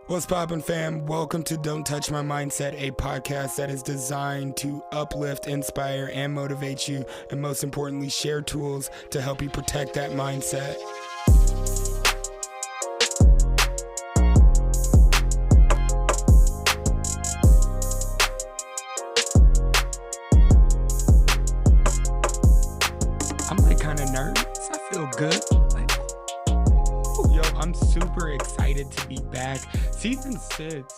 What's poppin', fam? Welcome to Don't Touch My Mindset, a podcast that is designed to uplift, inspire, and motivate you, and most importantly, share tools to help you protect that mindset. I'm like kind of nervous. I feel good. Yo, I'm super excited to be back. Season 6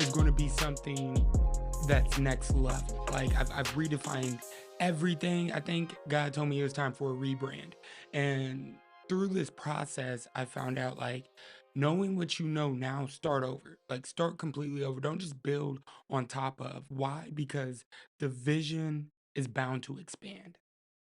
is going to be something that's next level. Like I've redefined everything. I think God told me it was time for a rebrand. And through this process, I found out like knowing what you know now, start over. Like start completely over. Don't just build on top of. Why? Because the vision is bound to expand,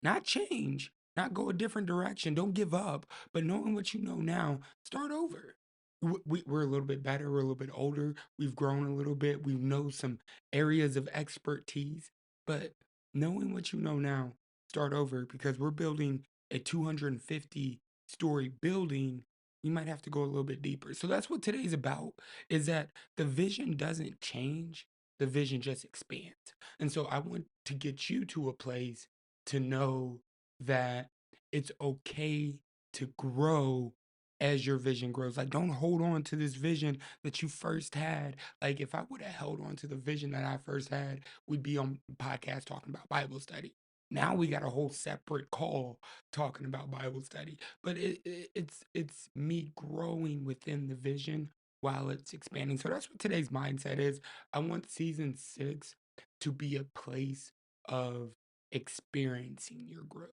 not change, not go a different direction. Don't give up, but knowing what you know now, start over. We're a little bit better. We're a little bit older. We've grown a little bit. We know some areas of expertise, but knowing what you know now, start over because we're building a 250-story building. We might have to go a little bit deeper. So that's what today's about, is that the vision doesn't change. The vision just expands. And so I want to get you to a place to know that it's okay to grow as your vision grows. Like, don't hold on to this vision that you first had. Like, if I would have held on to the vision that I first had, we'd be on podcast talking about Bible study. Now we got a whole separate call talking about Bible study. But it's me growing within the vision while it's expanding. So that's what today's mindset is. I want season 6 to be a place of experiencing your growth.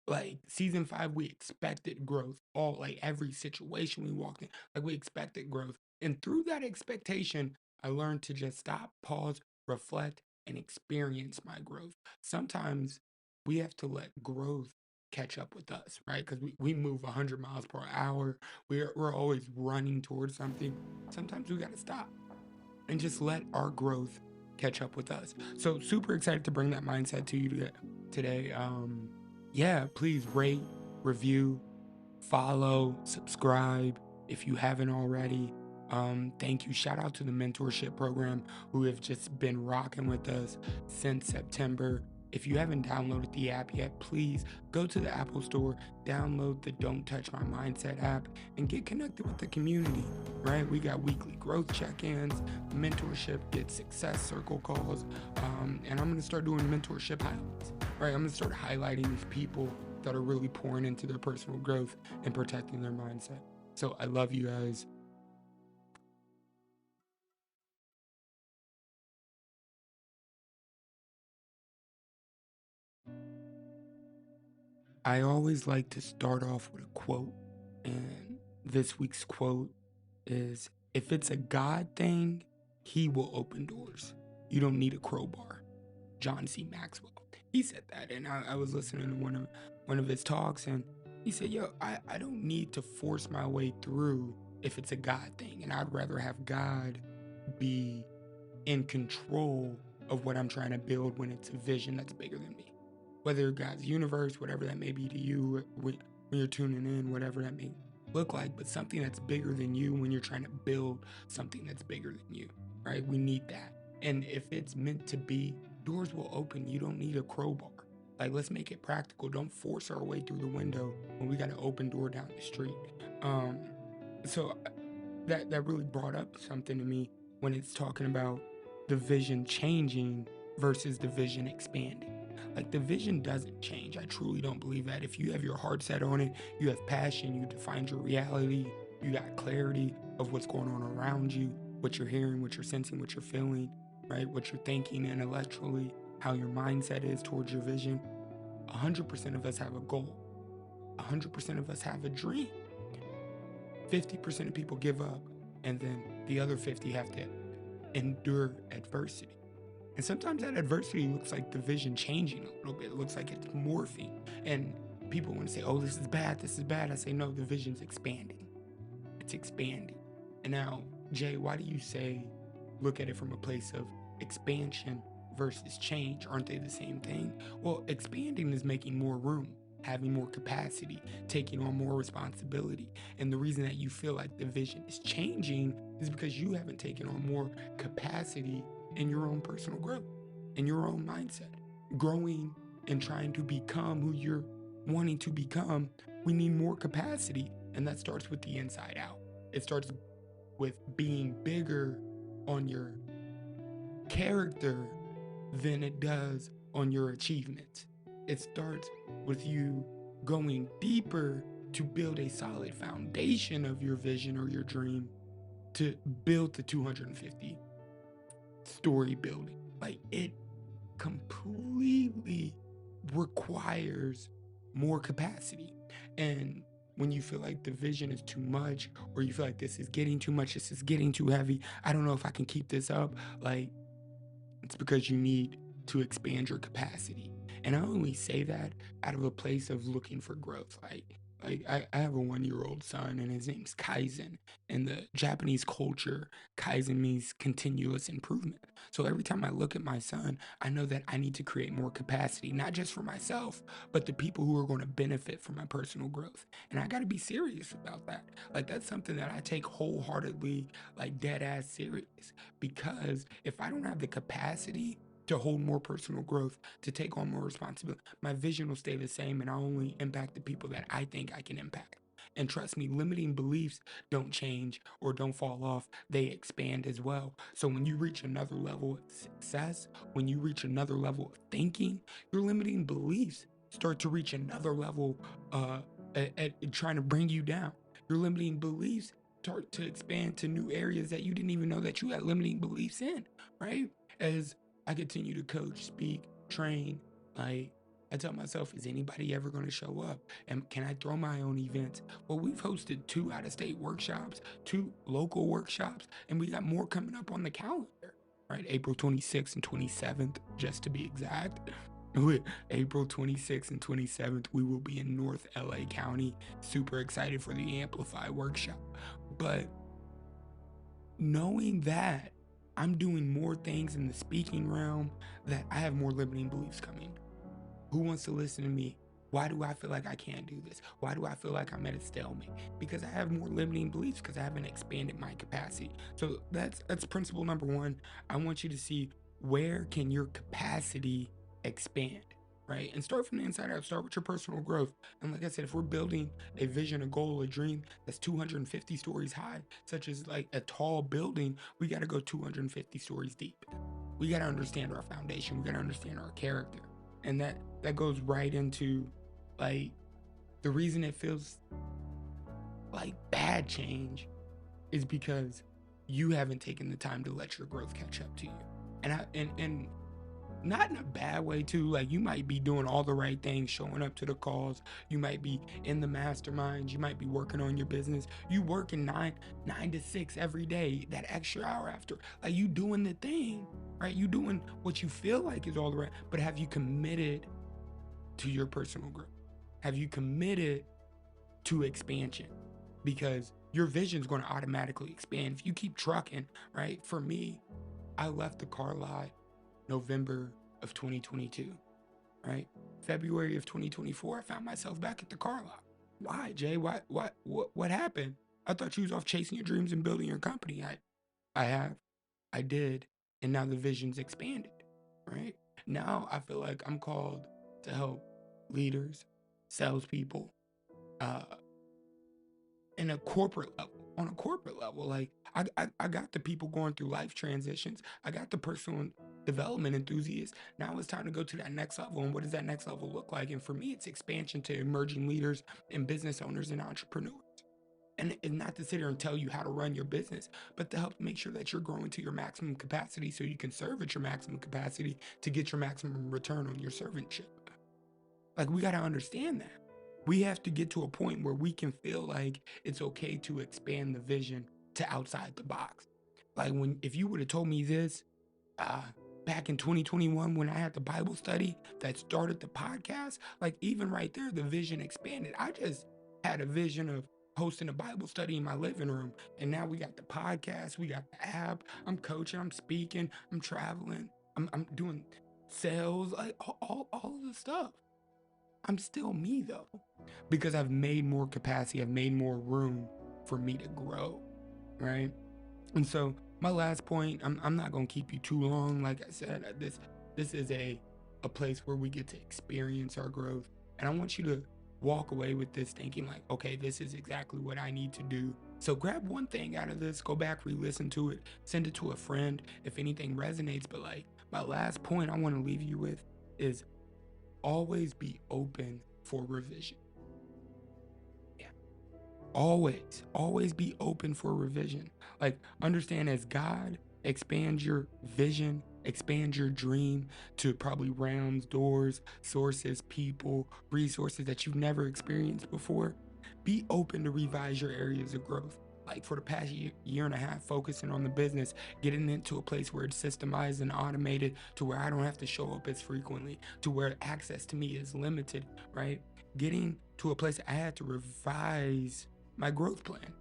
Like season 5, we expected growth. All like every situation we walked in, like we expected growth. And through that expectation, I learned to just stop, pause, reflect, and experience my growth. Sometimes we have to let growth catch up with us, right? Because we move 100 miles per hour. We're always running towards something. Sometimes we got to stop and just let our growth catch up with us. So super excited to bring that mindset to you today. Yeah, please rate, review, follow, subscribe if you haven't already. Thank you. Shout out to the mentorship program who have just been rocking with us since September. If you haven't downloaded the app yet, please go to the Apple Store, download the Don't Touch My Mindset app, and get connected with the community, right? We got weekly growth check-ins, mentorship, get success circle calls, and I'm going to start doing mentorship highlights, right? I'm going to start highlighting these people that are really pouring into their personal growth and protecting their mindset. So I love you guys. I always like to start off with a quote, and this week's quote is, if it's a God thing, he will open doors. You don't need a crowbar. John C. Maxwell. He said that, and I was listening to one of his talks, and he said, yo, I don't need to force my way through if it's a God thing, and I'd rather have God be in control of what I'm trying to build when it's a vision that's bigger than me. Whether God's universe, whatever that may be to you, when you're tuning in, whatever that may look like, but something that's bigger than you when you're trying to build something that's bigger than you, right? We need that. And if it's meant to be, doors will open. You don't need a crowbar. Like, let's make it practical. Don't force our way through the window when we got an open door down the street. Um, so that really brought up something to me when it's talking about the vision changing versus the vision expanding. Like, the vision doesn't change. I truly don't believe that. If you have your heart set on it, you have passion, you defined your reality, you got clarity of what's going on around you, what you're hearing, what you're sensing, what you're feeling, right? What you're thinking intellectually, how your mindset is towards your vision. 100% of us have a goal. 100% of us have a dream. 50% of people give up, and then the other 50 have to endure adversity. And sometimes that adversity looks like the vision changing a little bit. It looks like it's morphing. And people want to say, oh, this is bad, this is bad. I say, no, the vision's expanding. It's expanding. And now, Jay, why do you say look at it from a place of expansion versus change? Aren't they the same thing? Well, expanding is making more room. having more capacity, taking on more responsibility. And the reason that you feel like the vision is changing is because you haven't taken on more capacity in your own personal growth, in your own mindset. Growing and trying to become who you're wanting to become, we need more capacity. And that starts with the inside out. It starts with being bigger on your character than it does on your achievements. It starts with you going deeper to build a solid foundation of your vision or your dream to build the 250 story building. Like, it completely requires more capacity. And when you feel like the vision is too much, or you feel like this is getting too much, this is getting too heavy, I don't know if I can keep this up, like, it's because you need to expand your capacity. And I only say that out of a place of looking for growth. I have a 1-year-old son, and his name's Kaizen. In the Japanese culture, Kaizen means continuous improvement. So every time I look at my son, I know that I need to create more capacity, not just for myself, but the people who are going to benefit from my personal growth. And I got to be serious about that. Like, that's something that I take wholeheartedly, like, dead ass serious. Because if I don't have the capacity to hold more personal growth, to take on more responsibility, my vision will stay the same, and I only impact the people that I think I can impact. And trust me, limiting beliefs don't change or don't fall off, they expand as well. So when you reach another level of success, when you reach another level of thinking, your limiting beliefs start to reach another level at trying to bring you down. Your limiting beliefs start to expand to new areas that you didn't even know that you had limiting beliefs in, right? As I continue to coach, speak, train, like, I tell myself, is anybody ever going to show up? And can I throw my own events? Well, we've hosted 2 out-of-state workshops, 2 local workshops, and we got more coming up on the calendar, right? April 26th and 27th, just to be exact. April 26th and 27th, we will be in North LA County. Super excited for the Amplify workshop. But knowing that I'm doing more things in the speaking realm, that I have more limiting beliefs coming. Who wants to listen to me? Why do I feel like I can't do this? Why do I feel like I'm at a stalemate? Because I have more limiting beliefs, because I haven't expanded my capacity. So that's principle number 1. I want you to see, where can your capacity expand, right? And start from the inside out. Start with your personal growth. And like I said, if we're building a vision, a goal, a dream that's 250 stories high, such as like a tall building, we got to go 250 stories deep. We got to understand our foundation. We got to understand our character. And that goes right into, like, the reason it feels like bad change is because you haven't taken the time to let your growth catch up to you. And not in a bad way too. Like, you might be doing all the right things, showing up to the calls, you might be in the masterminds, you might be working on your business, you working 9 to 6 every day, that extra hour after, like, you doing the thing, right? You doing what you feel like is all the right, but have you committed to your personal growth? Have you committed to expansion? Because your vision is going to automatically expand if you keep trucking, right? For me, I left the car lot November of 2022, right? February of 2024, I found myself back at the car lot. Why, Jay? What happened? I thought you was off chasing your dreams and building your company. I did, and now the vision's expanded, right? Now I feel like I'm called to help leaders, salespeople, uh, in a corporate level, on a corporate level. Like, I got the people going through life transitions. I got the personal development enthusiasts. Now it's time to go to that next level. And what does that next level look like? And for me, it's expansion to emerging leaders and business owners and entrepreneurs. And not to sit here and tell you how to run your business, but to help make sure that you're growing to your maximum capacity so you can serve at your maximum capacity to get your maximum return on your servantship. Like, we got to understand that. We have to get to a point where we can feel like it's okay to expand the vision to outside the box. Like, if you would have told me this uh, back in 2021 when I had the Bible study that started the podcast, like, even right there, the vision expanded. I just had a vision of hosting a Bible study in my living room. And now we got the podcast, we got the app, I'm coaching, I'm speaking, I'm traveling, I'm doing sales, like all of the stuff. I'm still me though, because I've made more capacity, I've made more room for me to grow, right? And so my last point, I'm not gonna keep you too long. Like I said, this is a place where we get to experience our growth. And I want you to walk away with this thinking like, okay, this is exactly what I need to do. So grab one thing out of this, go back, re-listen to it, send it to a friend if anything resonates. But like my last point I want to leave you with is always be open for revision. Yeah. Always be open for revision. Like, understand as God expands your vision, expands your dream to probably realms, doors, sources, people, resources that you've never experienced before, be open to revise your areas of growth. Like for the past year and a half, focusing on the business, getting into a place where it's systemized and automated to where I don't have to show up as frequently, to where access to me is limited, right? Getting to a place I had to revise my growth plan.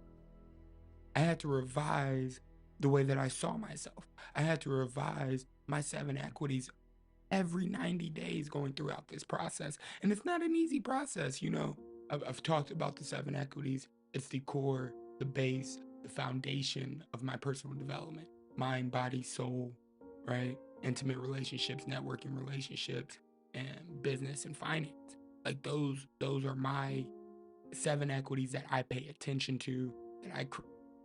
I had to revise the way that I saw myself. I had to revise my 7 equities every 90 days going throughout this process. And it's not an easy process, you know. I've talked about the 7 equities. It's the core, the base, the foundation of my personal development, mind, body, soul, right? Intimate relationships, networking relationships, and business and finance. Like those are my 7 equities that I pay attention to, that I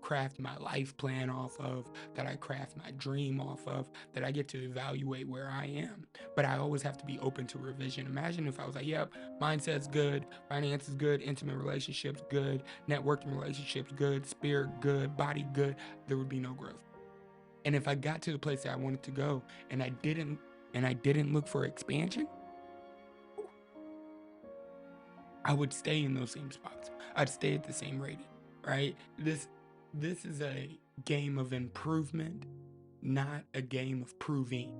craft my life plan off of, that I craft my dream off of, that I get to evaluate where I am. But I always have to be open to revision. Imagine if I was like, yep, mindset's good, finance is good, intimate relationships good, networking relationships good, spirit good, body good, there would be no growth. And if I got to the place that I wanted to go and I didn't look for expansion, I would stay in those same spots. I'd stay at the same rating, right? This is a game of improvement, not a game of proving.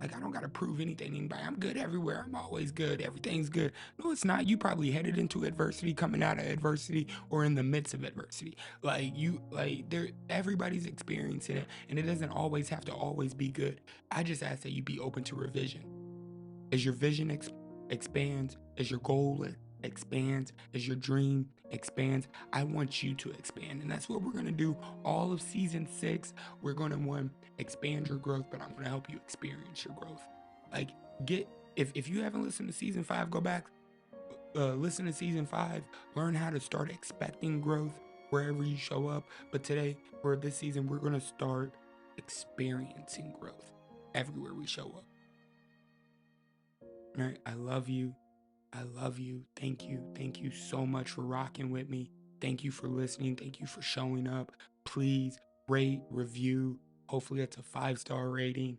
Like I don't gotta prove anything to anybody. I'm good everywhere. I'm always good. Everything's good. No, it's not. You probably headed into adversity, coming out of adversity, or in the midst of adversity. Everybody's experiencing it, and it doesn't always have to always be good. I just ask that you be open to revision. As your vision expands, as your goal expands, as your dream expands, I want you to expand. And that's what we're going to do all of season 6. We're going to expand your growth, but I'm going to help you experience your growth. Like if you haven't listened to season 5, go back, listen to season 5, learn how to start expecting growth wherever you show up. But today, for this season, we're going to start experiencing growth everywhere we show up. All right, I love you. I love you. Thank you. Thank you so much for rocking with me. Thank you for listening. Thank you for showing up. Please rate, review. Hopefully it's a 5-star rating.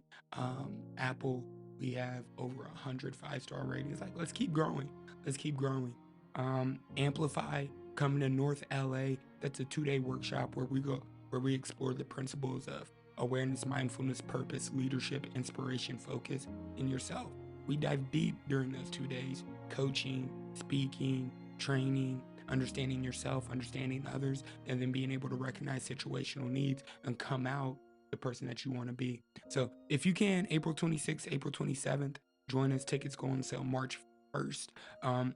Apple, we have over 100 5-star ratings. Like, let's keep growing. Let's keep growing. Amplify, coming to North LA. That's a 2-day workshop where we explore the principles of awareness, mindfulness, purpose, leadership, inspiration, focus in yourself. We dive deep during those 2 days, coaching, speaking, training, understanding yourself, understanding others, and then being able to recognize situational needs and come out the person that you want to be. So if you can, April 26th, April 27th, join us. Tickets go on sale March 1st.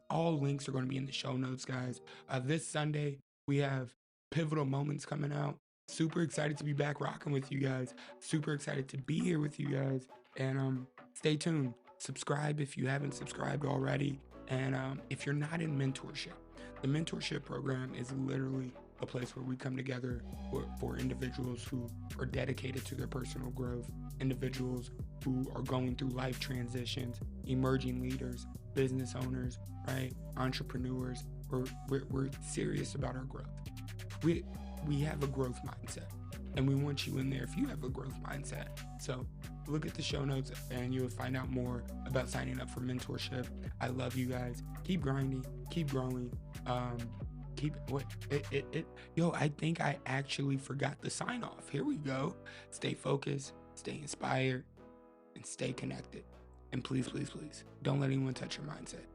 All links are going to be in the show notes, guys. This Sunday, we have pivotal moments coming out. Super excited to be back rocking with you guys. Super excited to be here with you guys. And stay tuned. Subscribe if you haven't subscribed already. And if you're not in mentorship, the mentorship program is literally a place where we come together for individuals who are dedicated to their personal growth, individuals who are going through life transitions, emerging leaders, business owners, right? Entrepreneurs. We're serious about our growth. We have a growth mindset, and we want you in there if you have a growth mindset. So look at the show notes and you'll find out more about signing up for mentorship. I love you guys. Keep grinding, keep growing. I think I actually forgot the sign off. Here we go. Stay focused, stay inspired, and stay connected. And please, please, please, don't let anyone touch your mindset.